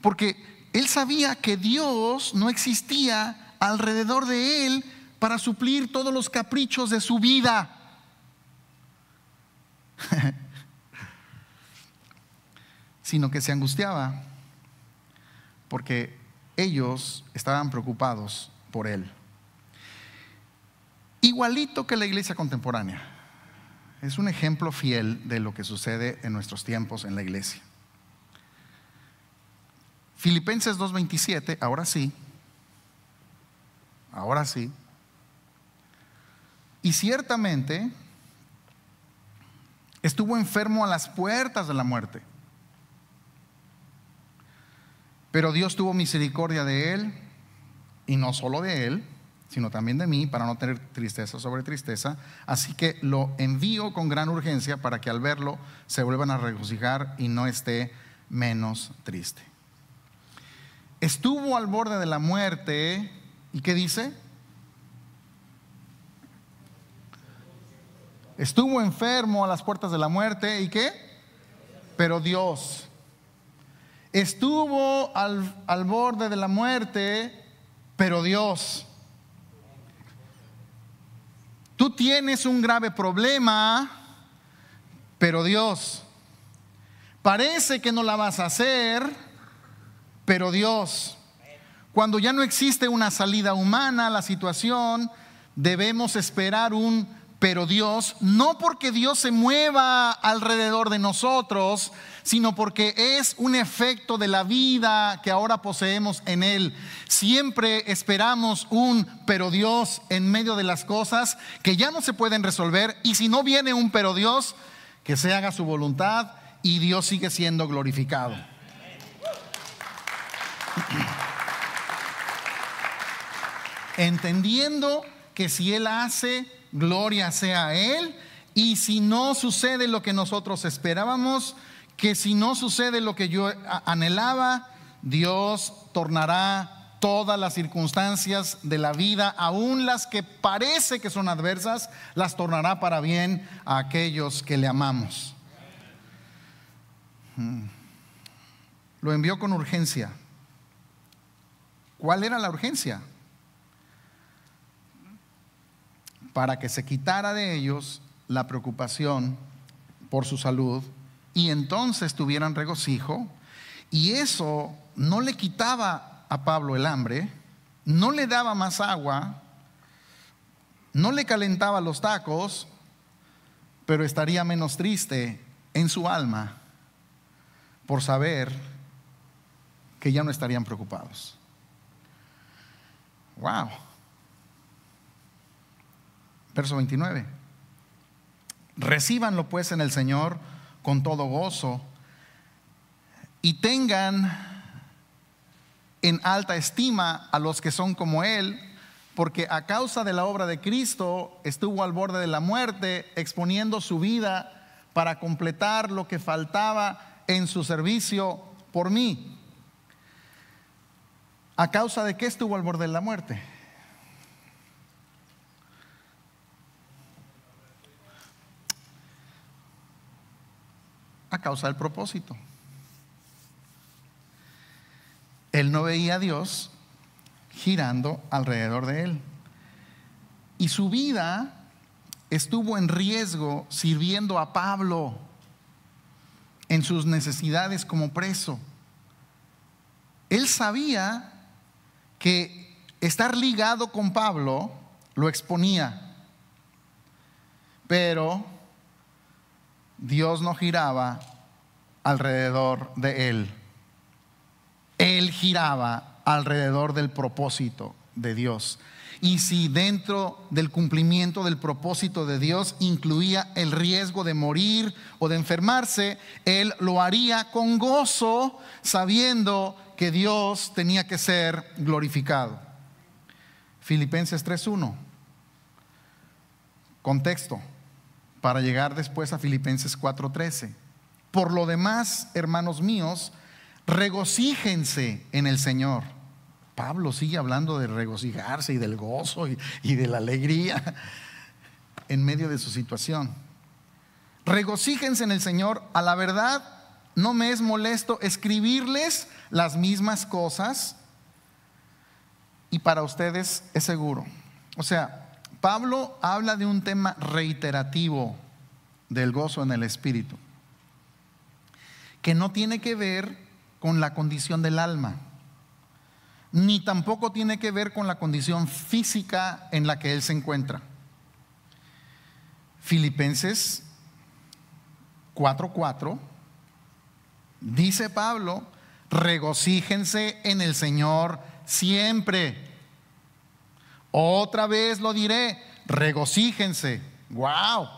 porque él sabía que Dios no existía alrededor de él para suplir todos los caprichos de su vida. Sino que se angustiaba porque ellos estaban preocupados por él. Igualito que la iglesia contemporánea. Es un ejemplo fiel de lo que sucede en nuestros tiempos en la iglesia. Filipenses 2:27, ahora sí. Y ciertamente estuvo enfermo a las puertas de la muerte, pero Dios tuvo misericordia de él, y no solo de él, sino también de mí, para no tener tristeza sobre tristeza. Así que lo envío con gran urgencia, para que al verlo se vuelvan a regocijar y no esté menos triste. Estuvo al borde de la muerte, ¿y qué dice? Estuvo enfermo a las puertas de la muerte, ¿y qué? Pero Dios. Estuvo al borde de la muerte, pero Dios. Tú tienes un grave problema, pero Dios. Parece que no la vas a hacer, pero Dios. Cuando ya no existe una salida humana a la situación, debemos esperar un pero Dios, no porque Dios se mueva alrededor de nosotros, sino porque es un efecto de la vida que ahora poseemos en Él. Siempre esperamos un pero Dios en medio de las cosas que ya no se pueden resolver, y si no viene un pero Dios, que se haga su voluntad y Dios sigue siendo glorificado. Entendiendo que si Él hace, gloria sea a Él, y si no sucede lo que nosotros esperábamos, que si no sucede lo que yo anhelaba, Dios tornará todas las circunstancias de la vida, aún las que parece que son adversas, las tornará para bien a aquellos que le amamos. Lo envió con urgencia. ¿Cuál era la urgencia? Para que se quitara de ellos la preocupación por su salud, y entonces tuvieran regocijo, Y eso no le quitaba a Pablo el hambre, no le daba más agua, no le calentaba los tacos, pero estaría menos triste en su alma por saber que ya no estarían preocupados. Wow. Verso 29. Recíbanlo pues en el Señor con todo gozo y tengan en alta estima a los que son como Él, porque a causa de la obra de Cristo estuvo al borde de la muerte, exponiendo su vida para completar lo que faltaba en su servicio por mí. ¿A causa de qué estuvo al borde de la muerte? A causa del propósito. Él no veía a Dios girando alrededor de él. Y su vida estuvo en riesgo sirviendo a Pablo en sus necesidades como preso. Él sabía que estar ligado con Pablo lo exponía, pero Dios no giraba alrededor de él. Él giraba alrededor del propósito de Dios. Y si dentro del cumplimiento del propósito de Dios incluía el riesgo de morir o de enfermarse, él lo haría con gozo, sabiendo que Dios tenía que ser glorificado. Filipenses 3:1. Contexto para llegar después a Filipenses 4:13. Por lo demás, hermanos míos, regocíjense en el Señor. Pablo sigue hablando de regocijarse y del gozo y de la alegría en medio de su situación. Regocíjense en el Señor. A la verdad, no me es molesto escribirles las mismas cosas, y para ustedes es seguro. O sea, Pablo habla de un tema reiterativo del gozo en el Espíritu, que no tiene que ver con la condición del alma, ni tampoco tiene que ver con la condición física en la que él se encuentra. Filipenses 4:4 dice Pablo: regocíjense en el Señor siempre. Otra vez lo diré, regocíjense. Wow.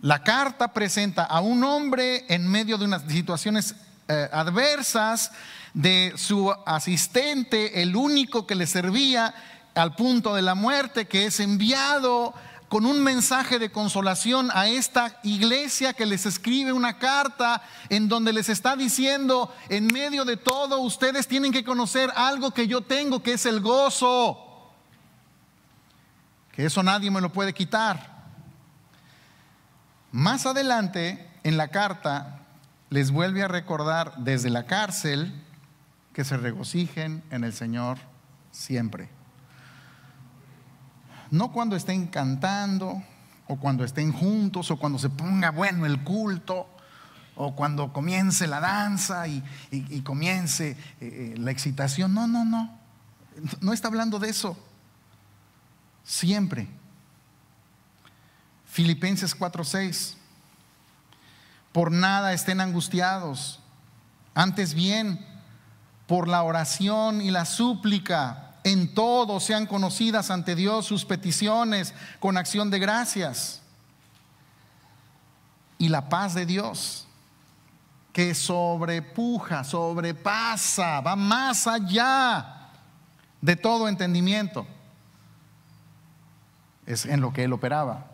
La carta presenta a un hombre en medio de unas situaciones adversas, de su asistente, el único que le servía al punto de la muerte, que es enviado con un mensaje de consolación a esta iglesia, que les escribe una carta en donde les está diciendo: en medio de todo ustedes tienen que conocer algo que yo tengo, que es el gozo, que eso nadie me lo puede quitar. Más adelante en la carta les vuelve a recordar desde la cárcel que se regocijen en el Señor siempre. No cuando estén cantando, o cuando estén juntos, o cuando se ponga bueno el culto, o cuando comience la danza y comience la excitación. No está hablando de eso. Siempre. Filipenses 4:6. Por nada estén angustiados, antes bien, por la oración y la súplica, en todo sean conocidas ante Dios sus peticiones con acción de gracias. Y la paz de Dios, que sobrepasa, va más allá de todo entendimiento, es en lo que él operaba,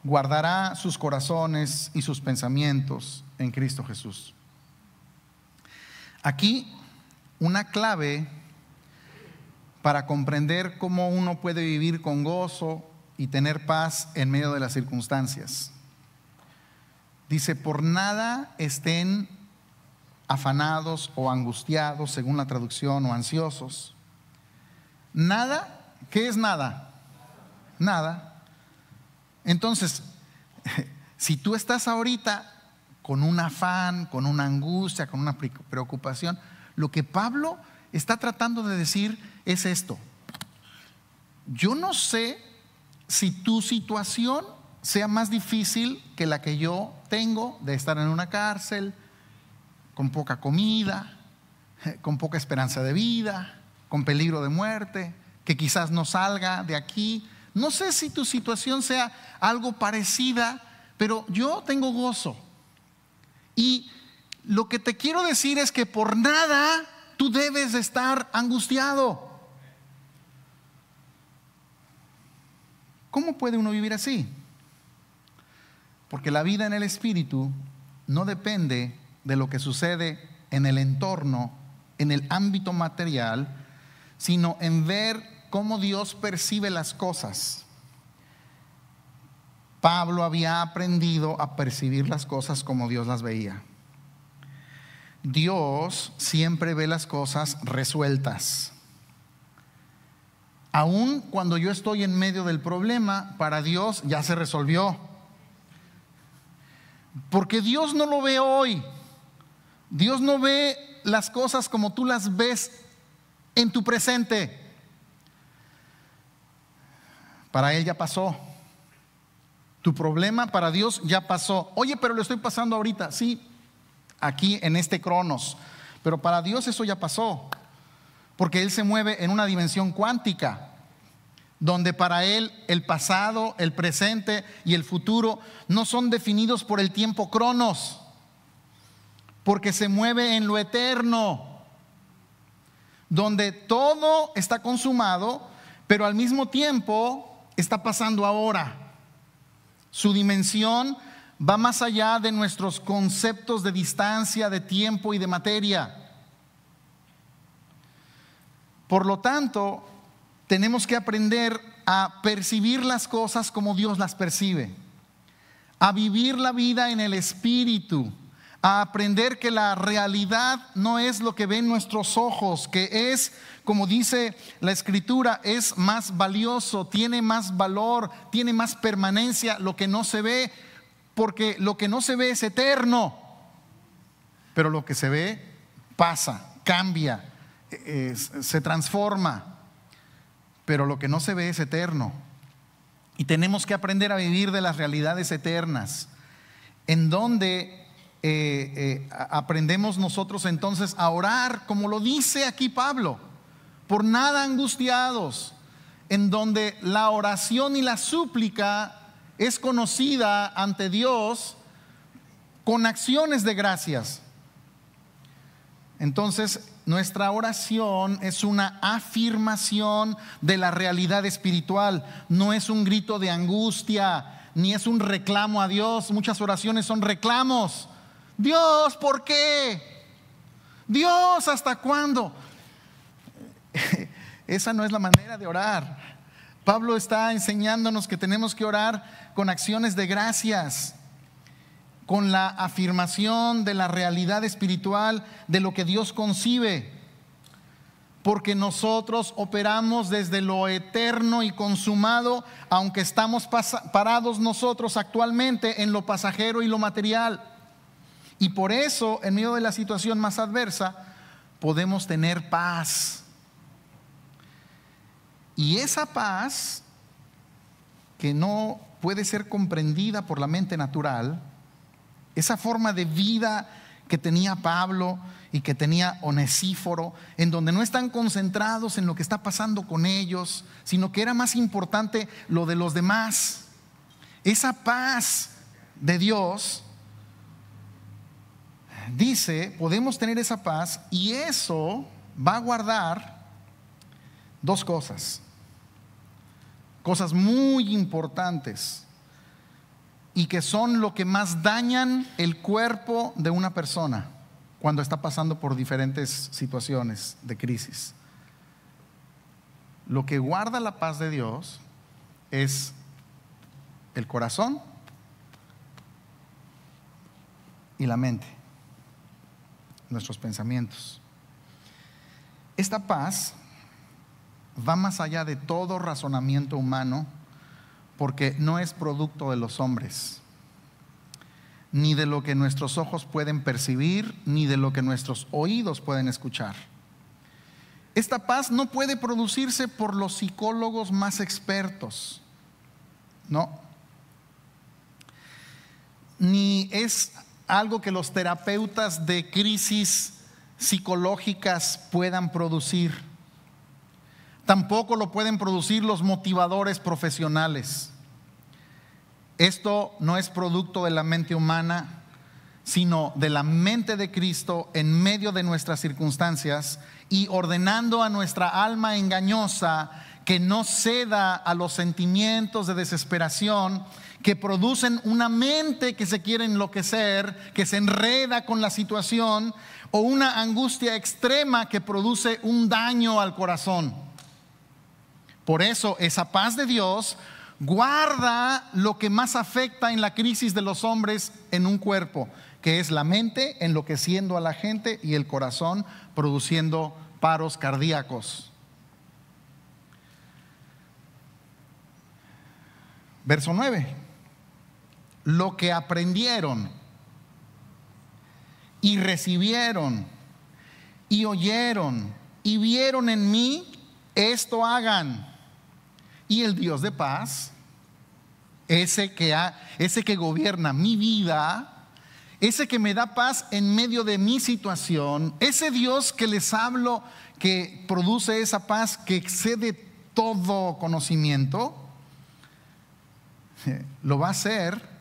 guardará sus corazones y sus pensamientos en Cristo Jesús. Aquí una clave para comprender cómo uno puede vivir con gozo y tener paz en medio de las circunstancias. Dice: por nada estén afanados o angustiados, según la traducción, o ansiosos. Nada. ¿Qué es nada? Nada. Entonces, si tú estás ahorita con un afán, con una angustia, con una preocupación. Lo que Pablo está tratando de decir es esto: yo no sé si tu situación sea más difícil que la que yo tengo, de estar en una cárcel, con poca comida, con poca esperanza de vida, con peligro de muerte, que quizás no salga de aquí. No sé si tu situación sea algo parecida, pero yo tengo gozo. Y lo que te quiero decir es que por nada tú debes de estar angustiado. ¿Cómo puede uno vivir así? Porque la vida en el Espíritu no depende de lo que sucede en el entorno, en el ámbito material, sino en ver cómo Dios percibe las cosas. Pablo había aprendido a percibir las cosas como Dios las veía. Dios siempre ve las cosas resueltas. Aun cuando yo estoy en medio del problema, para Dios ya se resolvió. Porque Dios no lo ve hoy. Dios no ve las cosas como tú las ves en tu presente. Para Él ya pasó. Tu problema para Dios ya pasó. Oye, pero lo estoy pasando ahorita. Sí, aquí en este cronos. Pero para Dios eso ya pasó. Porque Él se mueve en una dimensión cuántica, donde para Él el pasado, el presente y el futuro no son definidos por el tiempo cronos, porque se mueve en lo eterno, donde todo está consumado, pero al mismo tiempo está pasando ahora. Su dimensión va más allá de nuestros conceptos de distancia, de tiempo y de materia. Por lo tanto, tenemos que aprender a percibir las cosas como Dios las percibe, a vivir la vida en el Espíritu, a aprender que la realidad no es lo que ven nuestros ojos, que es, como dice la Escritura, es más valioso, tiene más valor, tiene más permanencia lo que no se ve, porque lo que no se ve es eterno, pero lo que se ve pasa, cambia, se transforma. Pero lo que no se ve es eterno. Y tenemos que aprender a vivir de las realidades eternas, en donde aprendemos nosotros entonces a orar, como lo dice aquí Pablo, por nada angustiados, en donde la oración y la súplica es conocida ante Dios con acciones de gracias. Entonces, nuestra oración es una afirmación de la realidad espiritual, no es un grito de angustia, ni es un reclamo a Dios. Muchas oraciones son reclamos. Dios, ¿por qué? Dios, ¿hasta cuándo? Esa no es la manera de orar. Pablo está enseñándonos que tenemos que orar con acciones de gracias, con la afirmación de la realidad espiritual de lo que Dios concibe, porque nosotros operamos desde lo eterno y consumado, aunque estamos parados nosotros actualmente en lo pasajero y lo material. Y por eso, en medio de la situación más adversa, podemos tener paz. Y esa paz, que no puede ser comprendida por la mente natural, esa forma de vida que tenía Pablo y que tenía Onesíforo, en donde no están concentrados en lo que está pasando con ellos, sino que era más importante lo de los demás. Esa paz de Dios, dice, podemos tener esa paz, y eso va a guardar dos cosas muy importantes, y que son lo que más dañan el cuerpo de una persona cuando está pasando por diferentes situaciones de crisis. Lo que guarda la paz de Dios es el corazón y la mente, nuestros pensamientos. Esta paz va más allá de todo razonamiento humano, porque no es producto de los hombres, ni de lo que nuestros ojos pueden percibir, ni de lo que nuestros oídos pueden escuchar. Esta paz no puede producirse por los psicólogos más expertos, no. Ni es algo que los terapeutas de crisis psicológicas puedan producir. Tampoco lo pueden producir los motivadores profesionales. Esto no es producto de la mente humana, sino de la mente de Cristo en medio de nuestras circunstancias y ordenando a nuestra alma engañosa que no ceda a los sentimientos de desesperación que producen una mente que se quiere enloquecer, que se enreda con la situación, o una angustia extrema que produce un daño al corazón. Por eso esa paz de Dios guarda lo que más afecta en la crisis de los hombres en un cuerpo, que es la mente enloqueciendo a la gente y el corazón produciendo paros cardíacos. Verso 9. Lo que aprendieron y recibieron y oyeron y vieron en mí, esto hagan. Y el Dios de paz, ese que gobierna mi vida, ese que me da paz en medio de mi situación, ese Dios que les hablo, que produce esa paz que excede todo conocimiento, lo va a hacer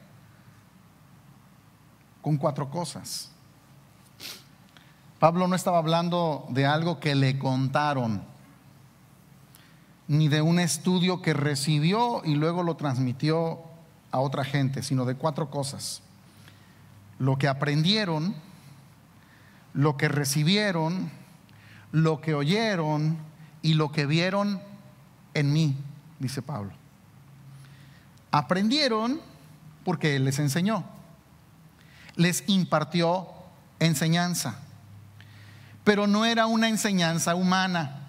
con 4 cosas. Pablo no estaba hablando de algo que le contaron, ni de un estudio que recibió y luego lo transmitió a otra gente, sino de 4 cosas: lo que aprendieron, lo que recibieron, lo que oyeron y lo que vieron en mí, dice Pablo. Aprendieron porque Él les enseñó, les impartió enseñanza, pero no era una enseñanza humana,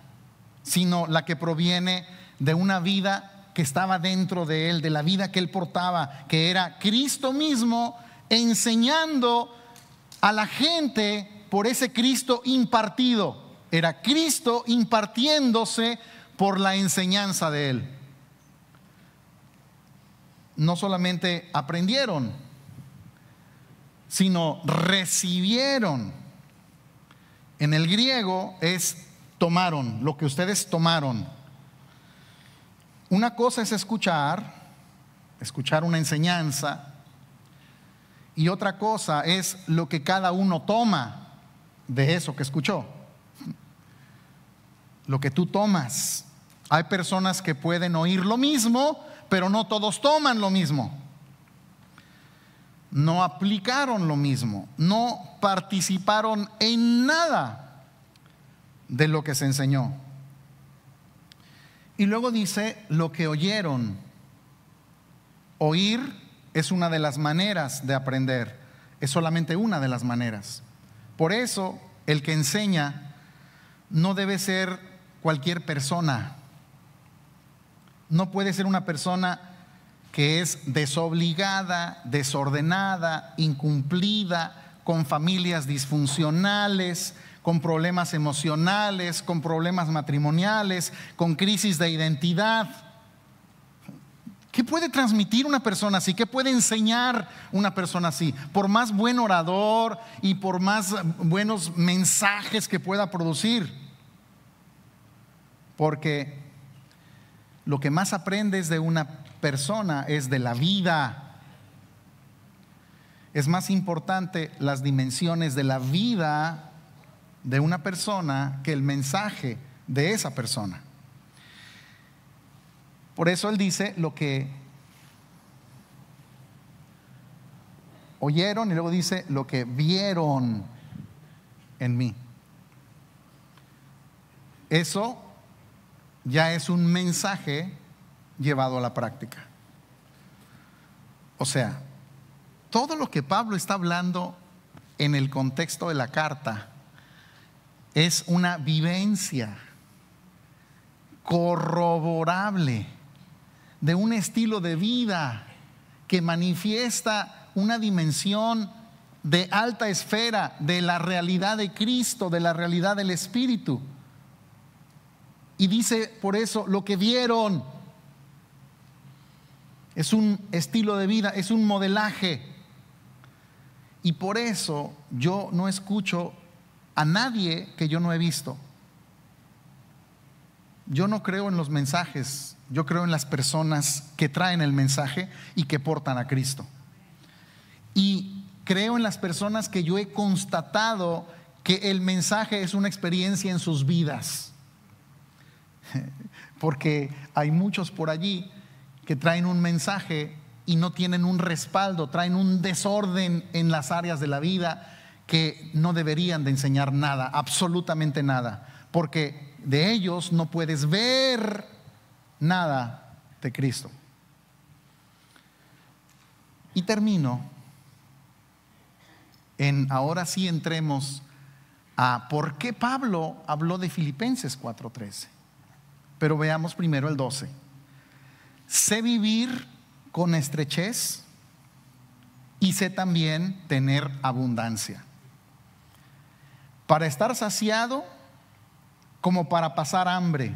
sino la que proviene de una vida que estaba dentro de Él, de la vida que Él portaba, que era Cristo mismo enseñando a la gente por ese Cristo impartido. Era Cristo impartiéndose por la enseñanza de Él. No solamente aprendieron, sino recibieron. En el griego es tomaron, lo que ustedes tomaron. Una cosa es escuchar una enseñanza, y otra cosa es lo que cada uno toma de eso que escuchó. Lo que tú tomas. Hay personas que pueden oír lo mismo, pero no todos toman lo mismo. No aplicaron lo mismo, no participaron en nada de lo que se enseñó. Y luego dice lo que oyeron. Oír es una de las maneras de aprender, es solamente una de las maneras. Por eso el que enseña no debe ser cualquier persona. No puede ser una persona que es desobligada, desordenada, incumplida, con familias disfuncionales, con problemas emocionales, con problemas matrimoniales, con crisis de identidad. ¿Qué puede transmitir una persona así? ¿Qué puede enseñar una persona así? Por más buen orador y por más buenos mensajes que pueda producir. Porque lo que más aprendes de una persona es de la vida. Es más importante las dimensiones de la vida de una persona que el mensaje de esa persona. Por eso él dice lo que oyeron y luego dice lo que vieron en mí. Eso ya es un mensaje llevado a la práctica. O sea, todo lo que Pablo está hablando en el contexto de la carta es una vivencia corroborable de un estilo de vida que manifiesta una dimensión de alta esfera de la realidad de Cristo, de la realidad del Espíritu. Y dice por eso, lo que vieron es un estilo de vida, es un modelaje. Y por eso yo no escucho a nadie que yo no he visto. Yo no creo en los mensajes, yo creo en las personas que traen el mensaje y que portan a Cristo. Y creo en las personas que yo he constatado que el mensaje es una experiencia en sus vidas. Porque hay muchos por allí que traen un mensaje y no tienen un respaldo, traen un desorden en las áreas de la vida que no deberían de enseñar nada, absolutamente nada, porque de ellos no puedes ver nada de Cristo. Y termino ahora sí entremos a por qué Pablo habló de Filipenses 4:13. Pero veamos primero el 12. Sé vivir con estrechez y sé también tener abundancia, para estar saciado como para pasar hambre,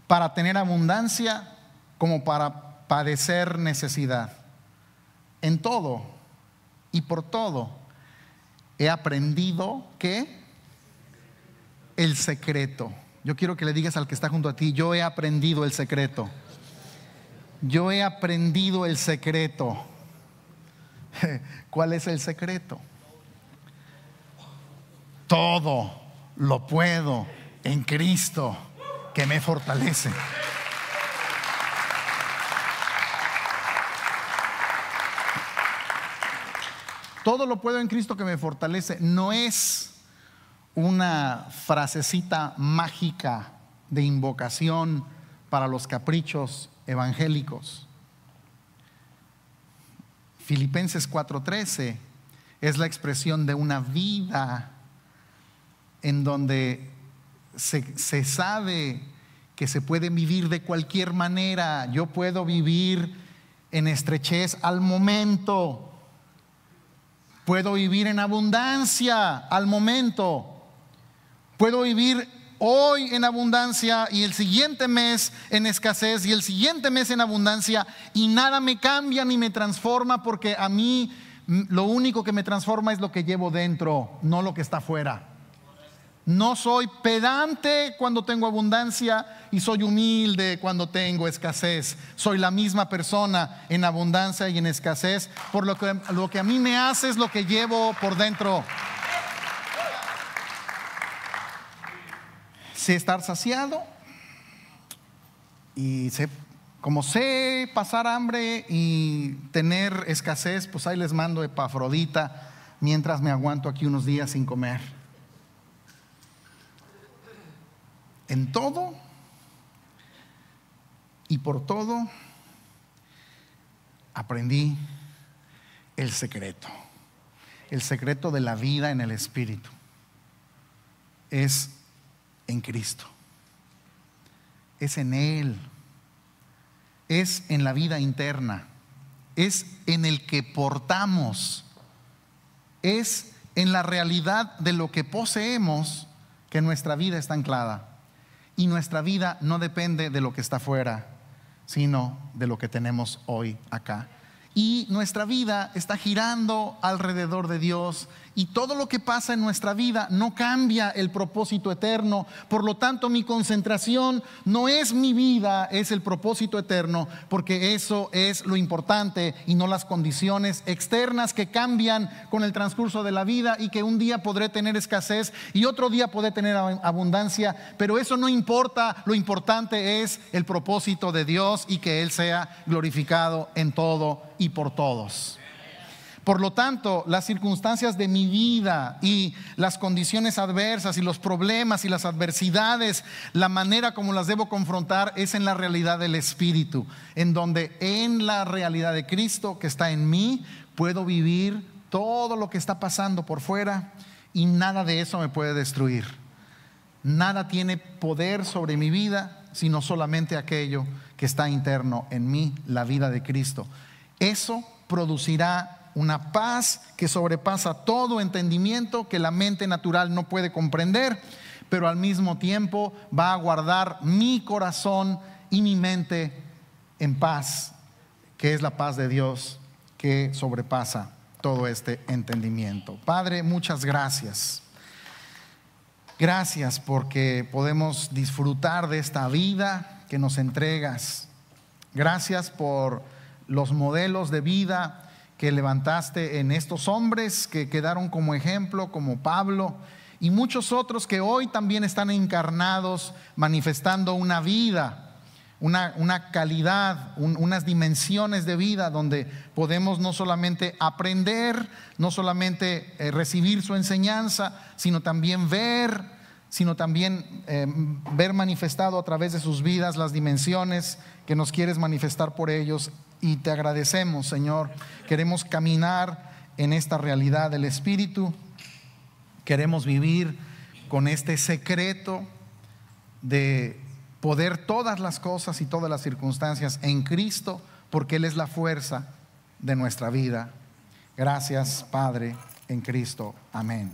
para tener abundancia como para padecer necesidad. En todo y por todo he aprendido que el secreto. Yo quiero que le digas al que está junto a ti: yo he aprendido el secreto. Yo he aprendido el secreto. ¿Cuál es el secreto? Todo lo puedo en Cristo que me fortalece. Todo lo puedo en Cristo que me fortalece no es una frasecita mágica de invocación para los caprichos evangélicos. Filipenses 4:13 es la expresión de una vida en donde se sabe que se puede vivir de cualquier manera. Yo puedo vivir en estrechez al momento, puedo vivir en abundancia al momento, puedo vivir hoy en abundancia y el siguiente mes en escasez y el siguiente mes en abundancia, y nada me cambia ni me transforma, porque a mí lo único que me transforma es lo que llevo dentro, no lo que está afuera. No soy pedante cuando tengo abundancia y soy humilde cuando tengo escasez. Soy la misma persona en abundancia y en escasez, por lo que a mí me hace es lo que llevo por dentro. Sé estar saciado y como sé pasar hambre y tener escasez, pues ahí les mando Epafrodita mientras me aguanto aquí unos días sin comer. En todo y por todo aprendí el secreto de la vida en el Espíritu. Es en Cristo, es en Él, es en la vida interna, es en el que portamos, es en la realidad de lo que poseemos que nuestra vida está anclada. Y nuestra vida no depende de lo que está afuera, sino de lo que tenemos hoy acá. Y nuestra vida está girando alrededor de Dios, y todo lo que pasa en nuestra vida no cambia el propósito eterno. Por lo tanto, mi concentración no es mi vida, es el propósito eterno, porque eso es lo importante y no las condiciones externas que cambian con el transcurso de la vida, y que un día podré tener escasez y otro día podré tener abundancia, pero eso no importa. Lo importante es el propósito de Dios y que Él sea glorificado en todo y por todos. Por lo tanto, las circunstancias de mi vida y las condiciones adversas y los problemas y las adversidades, la manera como las debo confrontar es en la realidad del Espíritu, en donde en la realidad de Cristo que está en mí puedo vivir todo lo que está pasando por fuera, y nada de eso me puede destruir. Nada tiene poder sobre mi vida, sino solamente aquello que está interno en mí, la vida de Cristo. Eso producirá una paz que sobrepasa todo entendimiento, que la mente natural no puede comprender, pero al mismo tiempo va a guardar mi corazón y mi mente en paz, que es la paz de Dios que sobrepasa todo este entendimiento. Padre, muchas gracias. Gracias porque podemos disfrutar de esta vida que nos entregas. Gracias por los modelos de vida que levantaste en estos hombres que quedaron como ejemplo, como Pablo y muchos otros que hoy también están encarnados, manifestando una vida, una calidad, unas dimensiones de vida donde podemos no solamente aprender, no solamente recibir su enseñanza, sino también ver manifestado a través de sus vidas las dimensiones que nos quieres manifestar por ellos. Y te agradecemos, Señor. Queremos caminar en esta realidad del Espíritu. Queremos vivir con este secreto de poder todas las cosas y todas las circunstancias en Cristo, porque Él es la fuerza de nuestra vida. Gracias, Padre, en Cristo. Amén.